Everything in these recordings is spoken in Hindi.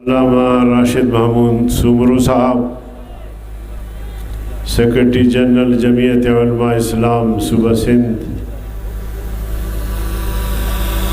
अल्लामा राशिद महमूद सुमरू साहब, सेक्रेटरी जनरल जमीयत उलमा इस्लाम सूबा सिंध,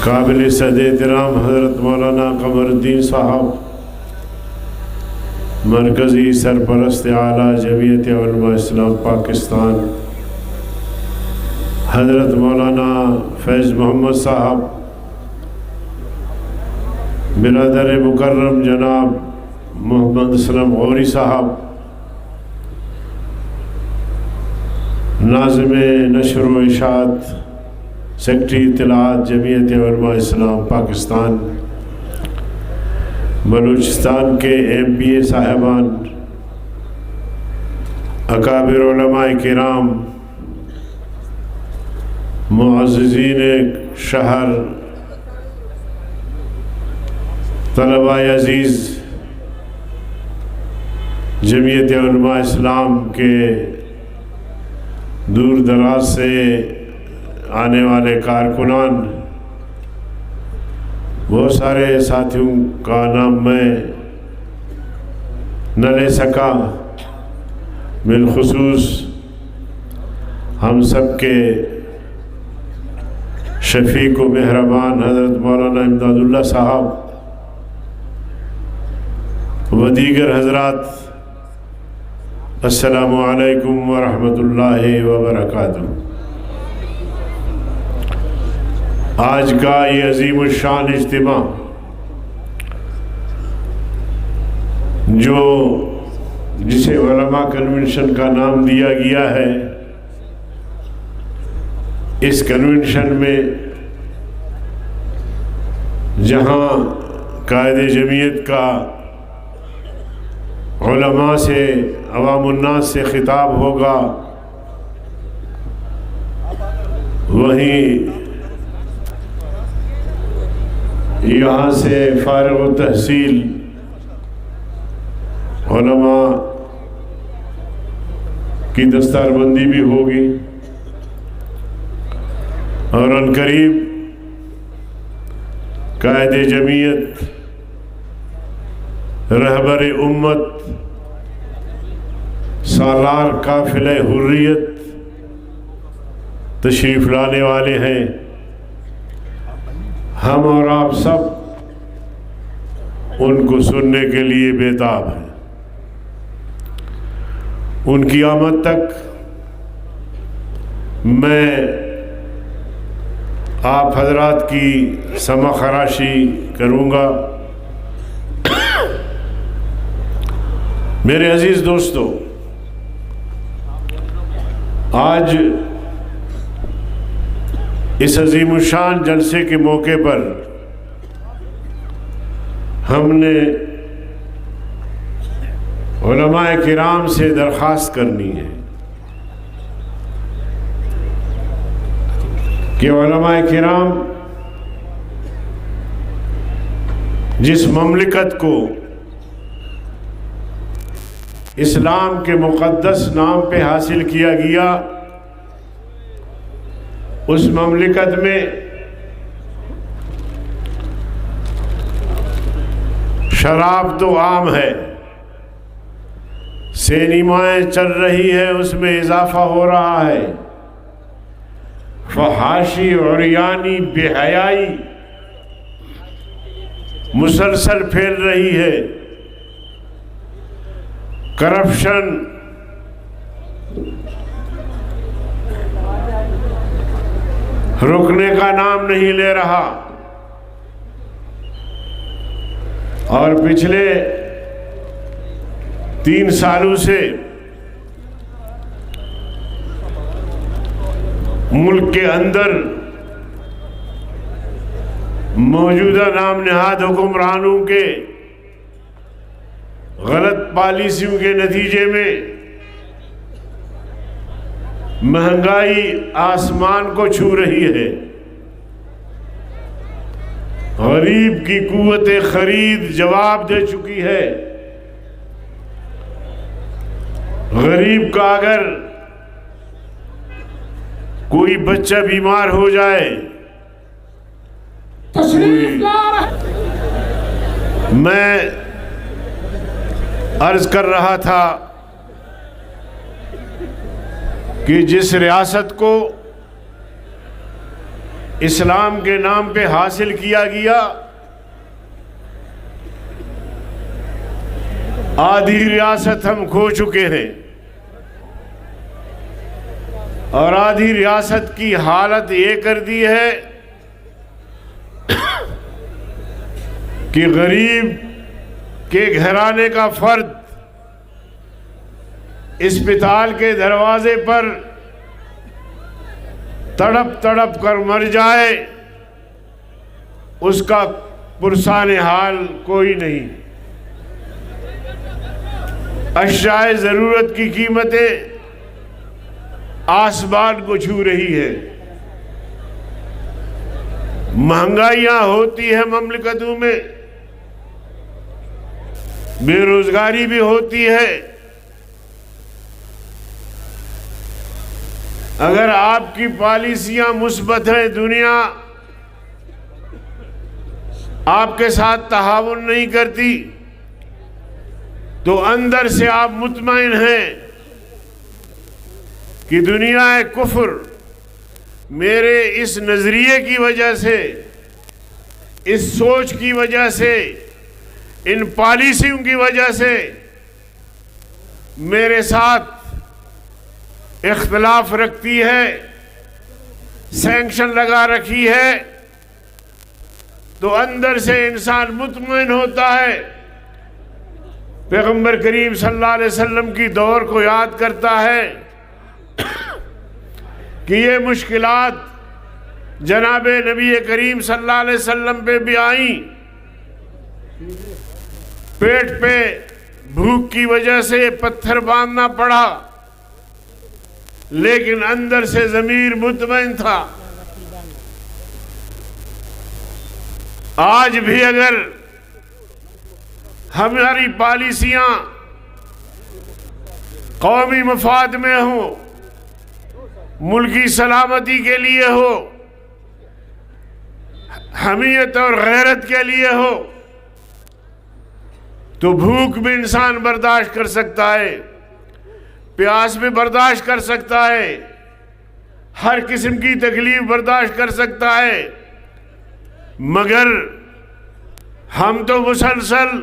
काबिल सद एहतराम हज़रत मौलाना कमरुद्दीन साहब, मरकज़ी सरपरस्त आला जमीयत उलमा इस्लाम पाकिस्तान, हज़रत मौलाना फैज़ मोहम्मद साहब, बिरादर मुकर्रम जनाब मोहम्मद असलम गौरी साहब, नाज़िम नशर व इशात, सेक्रेटरी इत्तलात जमीयत उलमा इस्लाम पाकिस्तान, बलूचिस्तान के MPA साहिबान, अकाबिर उलमाए किराम, मुअज़्ज़िज़ीन शहर, तलबाए अज़ीज़, जमीयत उलमा इस्लाम के दूर दराज से आने वाले कारकुनान, बहुत सारे साथियों का नाम मैं न ले सका, बिलखुसूस हम सब के शफ़ीक़ व मेहरबान हज़रत मौलाना इमदादुल्लाह साहब व दीगर हज़रात, अस्सलामु अलैकुम व रहमतुल्लाहि व बरकातुहू। आज का ये अज़ीम शान इज्तिमा जो जिसे उलमा कन्वेंशन का नाम दिया गया है, इस कन्वेंशन में जहाँ कायदे जमीयत का उलमा से अवामुन्नास से खिताब होगा, वहीं यहाँ से फारिग व तहसील उलमा की दस्तारबंदी भी होगी और अनकरीब कायदे जमीयत रहबर उम्मत सालार काफिले हुर्रियत तशरीफ़ लाने वाले हैं। हम और आप सब उनको सुनने के लिए बेताब हैं। उनकी आमद तक मैं आप हजरात की समा खराशी करूँगा। मेरे अजीज़ दोस्तों, आज इस अज़ीमुशान जलसे के मौके पर हमने उलमाए किराम से दरख्वास्त करनी है कि उलमाए किराम जिस ममलिकत को इस्लाम के मुक़द्दस नाम पे हासिल किया गया, उस ममलिकत में शराब तो आम है, सिनेमाएं चल रही है, उसमें इजाफा हो रहा है, फहाशी और यानी बेहयाई मुसलसल फैल रही है, करप्शन रुकने का नाम नहीं ले रहा और पिछले 3 सालों से मुल्क के अंदर मौजूदा नाम नहाद हुक्मरानों के गलत पॉलिसियों के नतीजे में महंगाई आसमान को छू रही है। गरीब की कुव्वत खरीद जवाब दे चुकी है। गरीब का अगर कोई बच्चा बीमार हो जाए, मैं अर्ज कर रहा था कि जिस रियासत को इस्लाम के नाम पे हासिल किया गया, आधी रियासत हम खो चुके हैं और आधी रियासत की हालत ये कर दी है कि गरीब के घराने का फर्द अस्पताल के दरवाजे पर तड़प तड़प कर मर जाए, उसका पुरसान हाल कोई नहीं। अश्याए ज़रूरत की कीमतें आसमान को छू रही है। महंगाइयां होती है ममलिकतों में, बेरोजगारी भी होती है। अगर आपकी पॉलिसियां मुस्बत हैं, दुनिया आपके साथ तहावुन नहीं करती, तो अंदर से आप मुतमईन हैं कि दुनिया है कुफ्र मेरे इस नजरिए की वजह से, इस सोच की वजह से, इन पॉलिसियों की वजह से मेरे साथ इख्तिलाफ रखती है, सैंक्शन लगा रखी है। तो अंदर से इंसान मुतमईन होता है, पैगंबर करीम सल्लल्लाहु अलैहि वसल्लम की दौर को याद करता है कि ये मुश्किलात जनाबे नबी करीम सल्लल्लाहु अलैहि वसल्लम पे भी आई। पेट पे भूख की वजह से पत्थर बांधना पड़ा, लेकिन अंदर से ज़मीर मुतमईन था। आज भी अगर हमारी पॉलिसियां कौमी मफाद में हो, मुल्की सलामती के लिए हो, हमीयत और गैरत के लिए हो, तो भूख भी इंसान बर्दाश्त कर सकता है, प्यास भी बर्दाश्त कर सकता है, हर किस्म की तकलीफ बर्दाश्त कर सकता है। मगर हम तो मुसलसल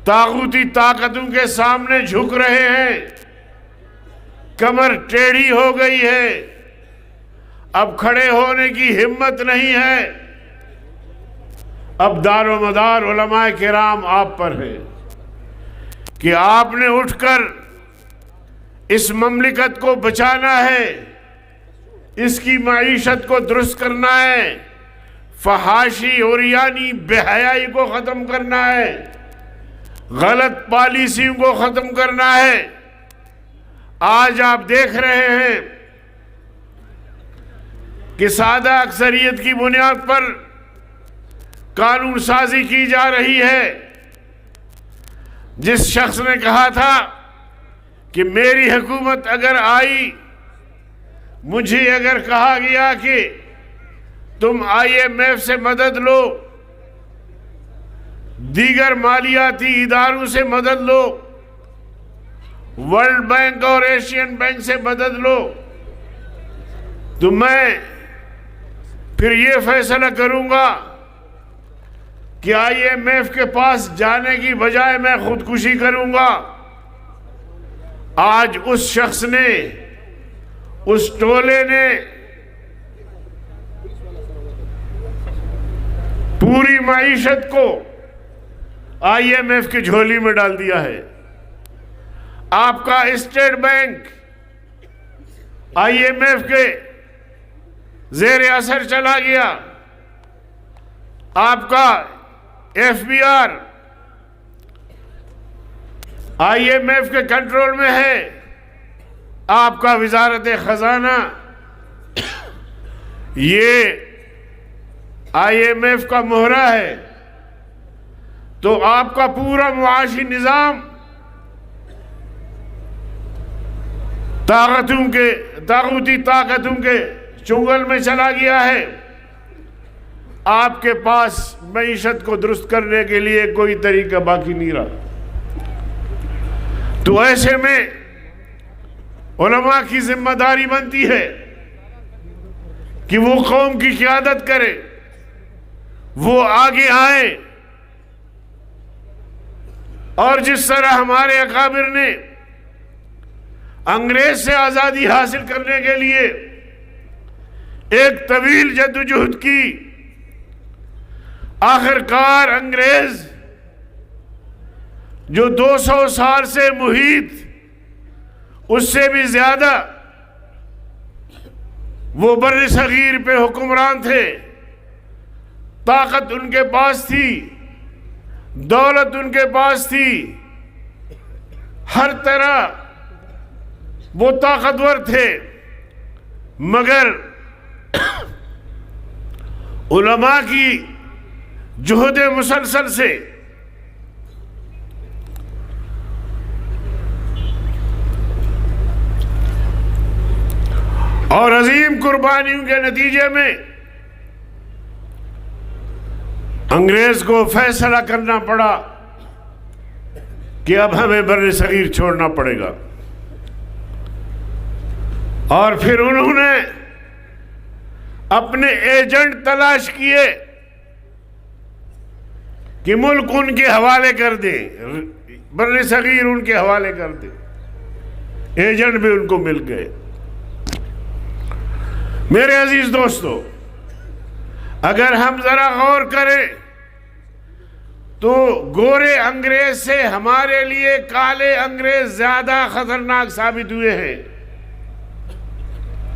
तागूती ताकतों के सामने झुक रहे हैं, कमर टेढ़ी हो गई है, अब खड़े होने की हिम्मत नहीं है। अब दारो मदार उलमाए किराम आप पर है कि आपने उठकर इस ममलिकत को बचाना है, इसकी माईशत को दुरुस्त करना है, फहाशी और यानी बेहयाई को ख़त्म करना है, गलत पॉलिसियों को ख़त्म करना है। आज आप देख रहे हैं कि सादा अक्सरियत की बुनियाद पर कानून साजी की जा रही है। जिस शख्स ने कहा था कि मेरी हुकूमत अगर आई, मुझे अगर कहा गया कि तुम IMF से मदद लो, दीगर मालियाती इदारों से मदद लो, वर्ल्ड बैंक और एशियन बैंक से मदद लो, तो मैं फिर ये फैसला करूंगा कि IMF के पास जाने की बजाय मैं खुदकुशी करूंगा। आज उस शख्स ने, उस टोले ने पूरी माईशत को IMF की झोली में डाल दिया है। आपका स्टेट बैंक IMF के ज़ेर असर चला गया, आपका FBR IMF के कंट्रोल में है, आपका वजारत खजाना ये IMF का मोहरा है। तो आपका पूरा मुआशी निज़ाम तागूती ताकतों के चुंगल में चला गया है। आपके पास मईशत को दुरुस्त करने के लिए कोई तरीका बाकी नहीं रहा। तो ऐसे में उलमा की जिम्मेदारी बनती है कि वो कौम की क़यादत करे, वो आगे आए। और जिस तरह हमारे अकाबिर ने अंग्रेज से आज़ादी हासिल करने के लिए एक तवील जद्दोजहद की, आखिरकार अंग्रेज जो 200 साल से मुहीत, उससे भी ज्यादा वो बर्र सगीर पे हुक्मरान थे, ताकत उनके पास थी, दौलत उनके पास थी, हर तरह वो ताकतवर थे, मगर उलमा की जुहद मुसलसल से और अजीम कुर्बानियों के नतीजे में अंग्रेज को फैसला करना पड़ा कि अब हमें बर्र सगीर छोड़ना पड़ेगा। और फिर उन्होंने अपने एजेंट तलाश किए कि मुल्क उनके हवाले कर दे, बर्र सगीर उनके हवाले कर दे। एजेंट भी उनको मिल गए। मेरे अजीज दोस्तों, अगर हम जरा गौर करें तो गोरे अंग्रेज से हमारे लिए काले अंग्रेज ज्यादा खतरनाक साबित हुए हैं।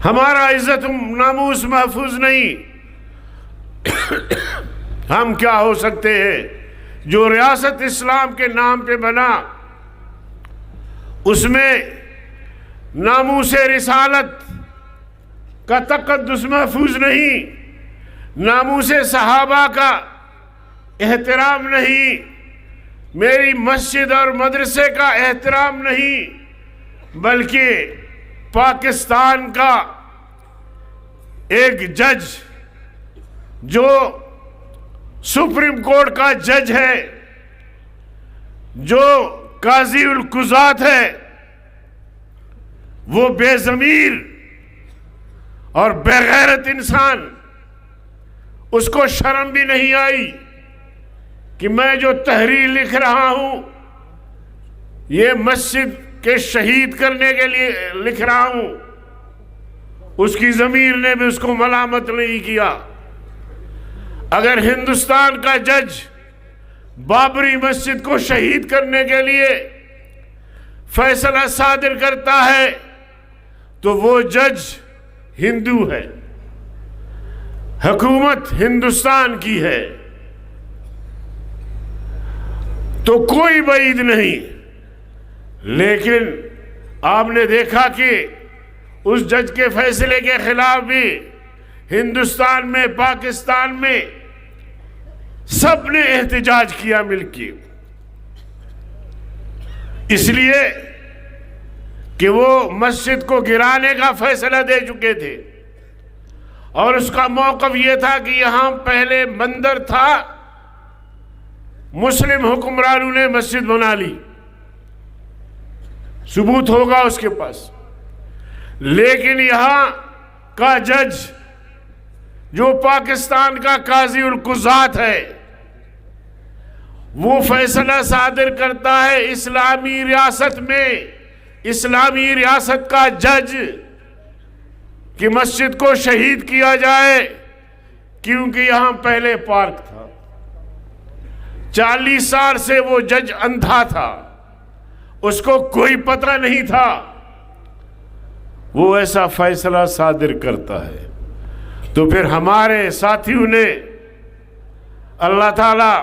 हमारा इज्जत नामूस महफूज नहीं। हम क्या हो सकते हैं? जो रियासत इस्लाम के नाम पे बना, उसमें नामूस रिसालत का तक़द्दुस महफूज नहीं, नामूस सहाबा का एहतराम नहीं, मेरी मस्जिद और मदरसे का एहतराम नहीं, बल्कि पाकिस्तान का एक जज जो सुप्रीम कोर्ट का जज है, जो काजी उल कुज़ात है, वो बेज़मीर और बेगैरत इंसान, उसको शर्म भी नहीं आई कि मैं जो तहरीर लिख रहा हूं ये मस्जिद के शहीद करने के लिए लिख रहा हूं। उसकी ज़मीर ने भी उसको मलामत नहीं किया। अगर हिंदुस्तान का जज बाबरी मस्जिद को शहीद करने के लिए फैसला सादिर करता है तो वो जज हिंदू है, हुकूमत हिंदुस्तान की है, तो कोई वईद नहीं। लेकिन आपने देखा कि उस जज के फैसले के खिलाफ भी हिंदुस्तान में, पाकिस्तान में सबने एहतजाज किया मिलके, इसलिए कि वो मस्जिद को गिराने का फैसला दे चुके थे। और उसका मौक़िफ़ ये था कि यहां पहले मंदिर था, मुस्लिम हुक्मरानों ने मस्जिद बना ली, सबूत होगा उसके पास। लेकिन यहां का जज जो पाकिस्तान का काजी उल कुज़ात है, वो फैसला सादिर करता है इस्लामी रियासत में, इस्लामी रियासत का जज, कि मस्जिद को शहीद किया जाए, क्योंकि यहां पहले पार्क था। 40 साल से वो जज अंधा था, उसको कोई पता नहीं था। वो ऐसा फैसला सादिर करता है। तो फिर हमारे साथियों ने, अल्लाह ताला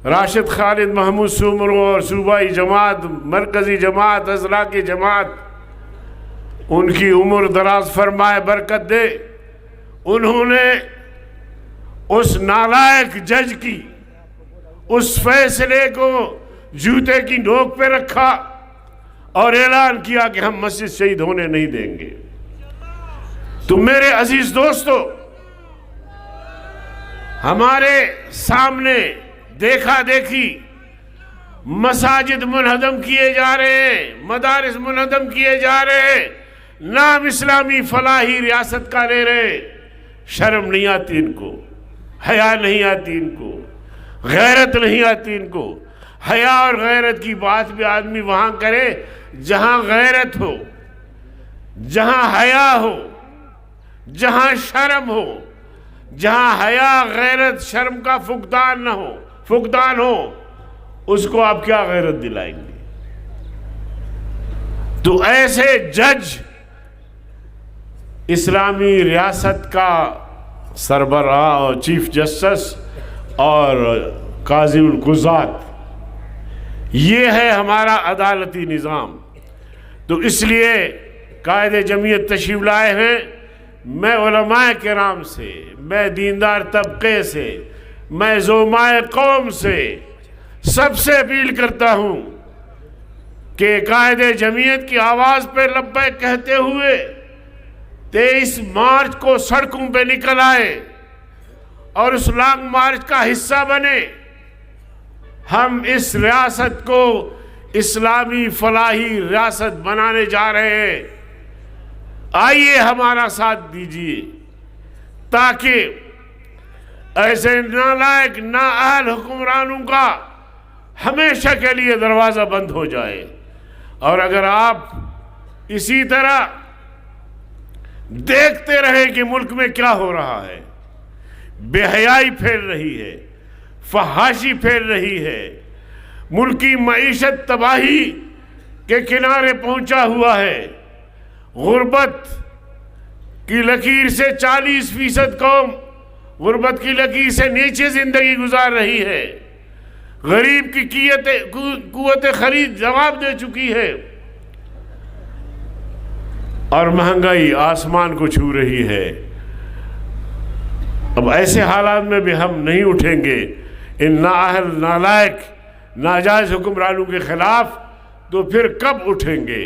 राशिद खालिद महमूद सुमरो और सूबाई जमात, मरकज़ी जमात, अज़ला की जमात, उनकी उम्र दराज फरमाए, बरकत दे। उन्होंने उस नालायक जज की उस फैसले को जूते की नोक पे रखा और ऐलान किया कि हम मस्जिद शहीद होने नहीं देंगे। तो मेरे अजीज दोस्तों, हमारे सामने देखा देखी मसाजिद मुनहदम किए जा रहे हैं, मदारिस मुनहदम किए जा रहे हैं, नाम इस्लामी फलाही रियासत का ले रहे। शर्म नहीं आती इनको, हया नहीं आती इनको, गैरत नहीं आती इनको। हया और गैरत की बात भी आदमी वहां करे जहां गैरत हो, जहां हया हो, जहां शर्म हो। जहां हया गैरत शर्म का फुकदान हो उसको आप क्या गैरत दिलाएंगे? तो ऐसे जज इस्लामी रियासत का सरबराह और चीफ जस्टिस और काज़ीउल कुज़ात, ये है हमारा अदालती निज़ाम। तो इसलिए कायदे जमीयत तशरीफ लाए हैं। मैं उलमाए किराम से, मैं दीनदार तबके से, मैं ज़ोमाए कौम से सबसे अपील करता हूँ कि कायदे जमीयत की आवाज़ पे लब्बैक कहते हुए 23 मार्च को सड़कों पे निकल आए और उस लॉन्ग मार्च का हिस्सा बने। हम इस रियासत को इस्लामी फलाही रियासत बनाने जा रहे हैं। आइए हमारा साथ दीजिए ताकि ऐसे नालायक नाअहल हुक्मरानों का हमेशा के लिए दरवाज़ा बंद हो जाए। और अगर आप इसी तरह देखते रहे कि मुल्क में क्या हो रहा है, बेहयाई फैल रही है, फहाशी फैल रही है, मुल्क की मईशत तबाही के किनारे पहुंचा हुआ है, गुर्बत की लकीर से 40% कौम गुर्बत की लकीर से नीचे जिंदगी गुजार रही है, गरीब की कुव्वत खरीद जवाब दे चुकी है और महंगाई आसमान को छू रही है। अब ऐसे हालात में भी हम नहीं उठेंगे इन नाअहल नालायक नाजायज हुक्मरानों के खिलाफ, तो फिर कब उठेंगे?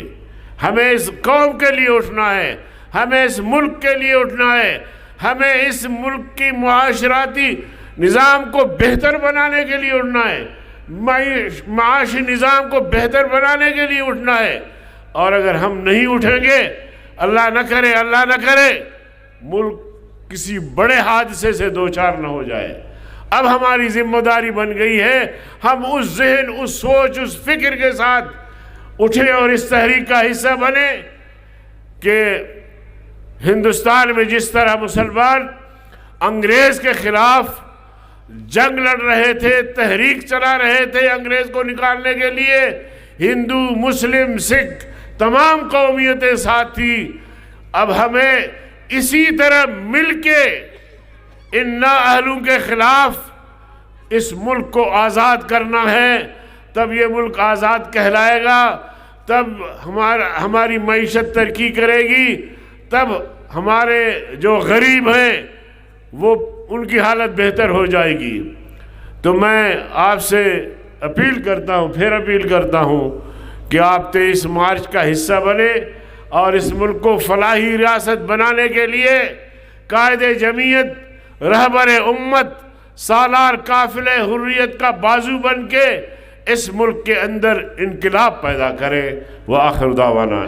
हमें इस कौम के लिए उठना है, हमें इस मुल्क के लिए उठना है, हमें इस मुल्क की मुआशराती निज़ाम को बेहतर बनाने के लिए उठना है, माशी निज़ाम को बेहतर बनाने के लिए उठना है। और अगर हम नहीं उठेंगे, अल्लाह न करे मुल्क किसी बड़े हादसे से दो चार न हो जाए। अब हमारी जिम्मेदारी बन गई है, हम उस जहन, उस सोच, उस फिक्र के साथ उठे और इस तहरीक का हिस्सा बने कि हिंदुस्तान में जिस तरह मुसलमान अंग्रेज के खिलाफ जंग लड़ रहे थे, तहरीक चला रहे थे अंग्रेज को निकालने के लिए, हिंदू, मुस्लिम, सिख तमाम कौमियतें साथ थी। अब हमें इसी तरह मिलके इन नाअहलों के खिलाफ इस मुल्क को आज़ाद करना है। तब ये मुल्क आज़ाद कहलाएगा, तब हमारी मईशत तरक्की करेगी, तब हमारे जो गरीब हैं वो उनकी हालत बेहतर हो जाएगी। तो मैं आपसे अपील करता हूँ, फिर अपील करता हूँ कि आप 23 मार्च का हिस्सा बने और इस मुल्क को फलाही रियासत बनाने के लिए कायदे जमीयत, रहबर उम्मत, सालार काफिले हुर्रियत का बाजू बन के इस मुल्क के अंदर इनकलाब पैदा करें। व आखिर दावाना।